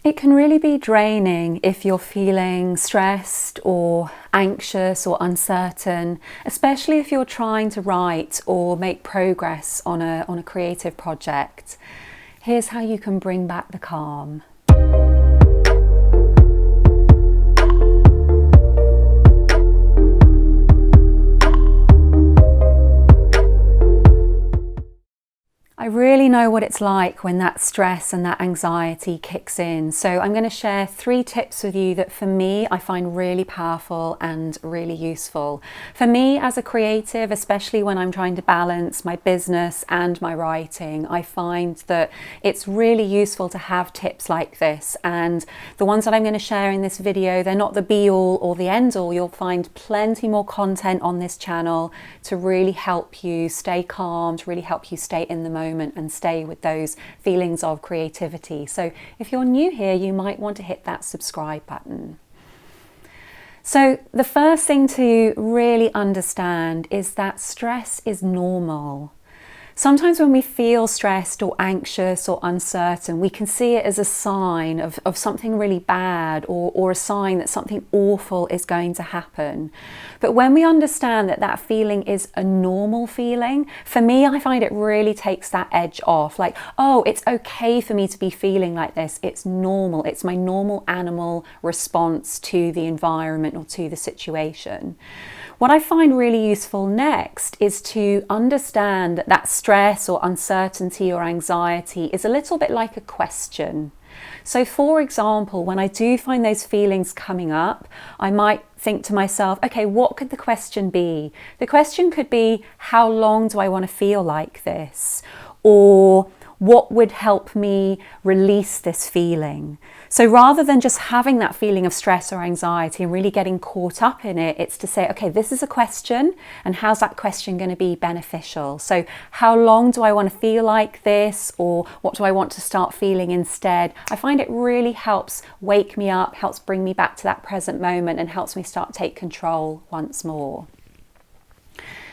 It can really be draining if you're feeling stressed or anxious or uncertain, especially if you're trying to write or make progress on a creative project. Here's how you can bring back the calm. I really know what it's like when that stress and that anxiety kicks in. So I'm going to share 3 tips with you that for me, I find really powerful and really useful. For me as a creative, especially when I'm trying to balance my business and my writing, I find that it's really useful to have tips like this. And the ones that I'm going to share in this video, they're not the be all or the end all. You'll find plenty more content on this channel to really help you stay calm, to really help you stay in the moment and stay with those feelings of creativity. So if you're new here, you might want to hit that subscribe button. So the first thing to really understand is that stress is normal. Sometimes when we feel stressed or anxious or uncertain, we can see it as a sign of something really bad or a sign that something awful is going to happen. But when we understand that that feeling is a normal feeling, for me, I find it really takes that edge off. Like, oh, it's okay for me to be feeling like this. It's normal. It's my normal animal response to the environment or to the situation. What I find really useful next is to understand that that stress or uncertainty or anxiety is a little bit like a question. So for example, when I do find those feelings coming up, I might think to myself, okay, what could the question be? The question could be, how long do I want to feel like this? Or what would help me release this feeling? So rather than just having that feeling of stress or anxiety and really getting caught up in it, it's to say, okay, this is a question, and how's that question going to be beneficial? So how long do I want to feel like this, or what do I want to start feeling instead? I find it really helps wake me up, helps bring me back to that present moment, and helps me start take control once more.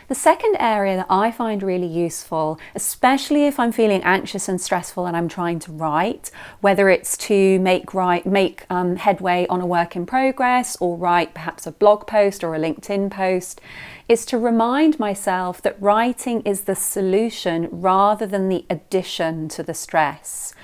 The second area that I find really useful, especially if I'm feeling anxious and stressful and I'm trying to write, whether it's to make headway on a work in progress or write perhaps a blog post or a LinkedIn post, is to remind myself that writing is the solution rather than the addition to the stress.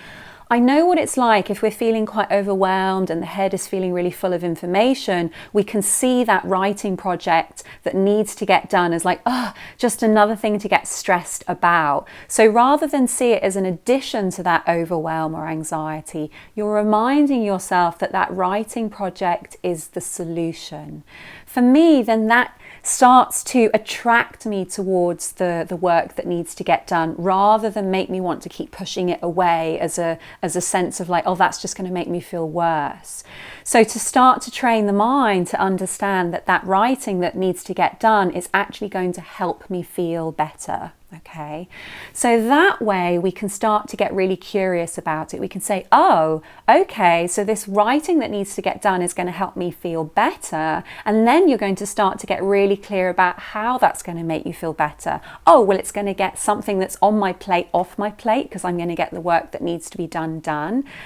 I know what it's like if we're feeling quite overwhelmed and the head is feeling really full of information. We can see that writing project that needs to get done as like, oh, just another thing to get stressed about. So rather than see it as an addition to that overwhelm or anxiety, you're reminding yourself that that writing project is the solution. For me, then that starts to attract me towards the work that needs to get done, rather than make me want to keep pushing it away as a sense of like, oh, that's just going to make me feel worse. So to start to train the mind to understand that that writing that needs to get done is actually going to help me feel better. Okay, so that way we can start to get really curious about it. We can say, oh, okay, so this writing that needs to get done is going to help me feel better. And then you're going to start to get really clear about how that's going to make you feel better. Oh, well, it's going to get something that's on my plate off my plate, because I'm going to get the work that needs to be done.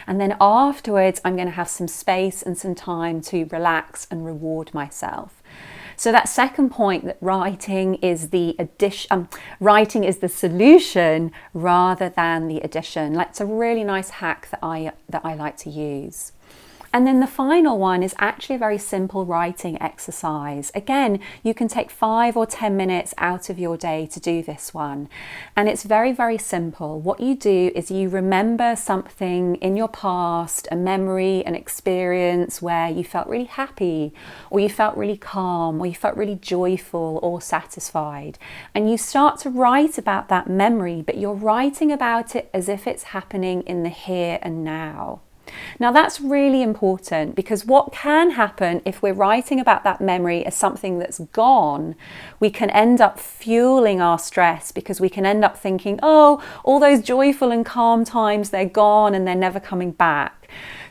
And then afterwards, I'm going to have some space and some time to relax and reward myself. So that second point, that writing is the solution rather than the addition. Like, it's a really nice hack that I like to use. And then the final one is actually a very simple writing exercise. Again, you can take 5 or 10 minutes out of your day to do this one. And it's very, very simple. What you do is you remember something in your past, a memory, an experience where you felt really happy, or you felt really calm, or you felt really joyful or satisfied. And you start to write about that memory, but you're writing about it as if it's happening in the here and now. Now that's really important, because what can happen if we're writing about that memory as something that's gone, we can end up fueling our stress, because we can end up thinking, oh, all those joyful and calm times, they're gone and they're never coming back.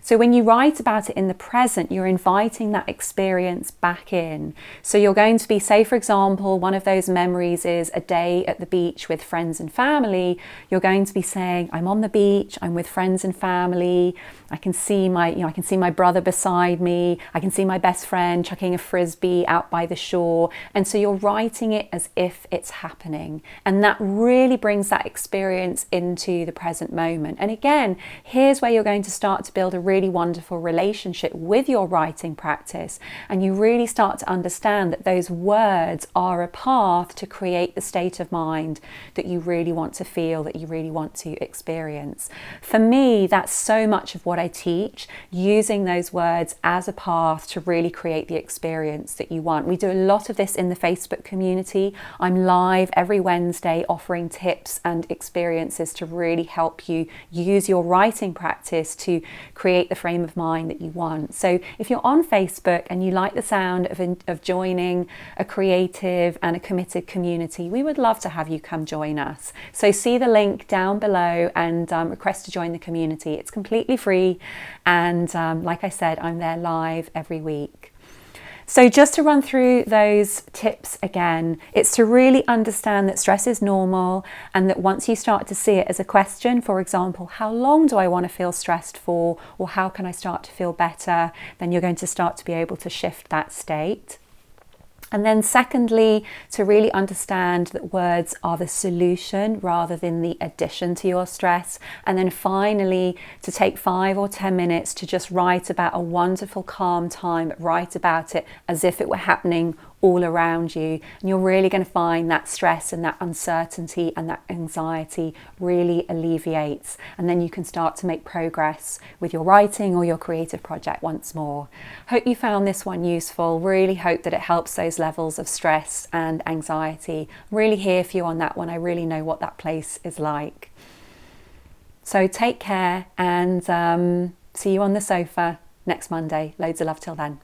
So when you write about it in the present, you're inviting that experience back in. So you're going to be, say for example, one of those memories is a day at the beach with friends and family. You're going to be saying, I'm on the beach, I'm with friends and family, I can see I can see my brother beside me. I can see my best friend chucking a frisbee out by the shore. And so you're writing it as if it's happening. And that really brings that experience into the present moment. And again, here's where you're going to start to build a really wonderful relationship with your writing practice. And you really start to understand that those words are a path to create the state of mind that you really want to feel, that you really want to experience. For me, that's so much of what I teach, using those words as a path to really create the experience that you want. We do a lot of this in the Facebook community. I'm live every Wednesday offering tips and experiences to really help you use your writing practice to create the frame of mind that you want. So if you're on Facebook and you like the sound of joining a creative and a committed community, we would love to have you come join us. So see the link down below and request to join the community. It's completely free, and like I said, I'm there live every week. So just to run through those tips again, it's to really understand that stress is normal, and that once you start to see it as a question, for example, how long do I want to feel stressed for, or how can I start to feel better, then you're going to start to be able to shift that state. And then secondly, to really understand that words are the solution rather than the addition to your stress. And then finally, to take 5 or 10 minutes to just write about a wonderful calm time, write about it as if it were happening all around you. And you're really going to find that stress and that uncertainty and that anxiety really alleviates. And then you can start to make progress with your writing or your creative project once more. Hope you found this one useful. Really hope that it helps those levels of stress and anxiety. I'm really here for you on that one. I really know what that place is like. So take care, and see you on the sofa next Monday. Loads of love till then.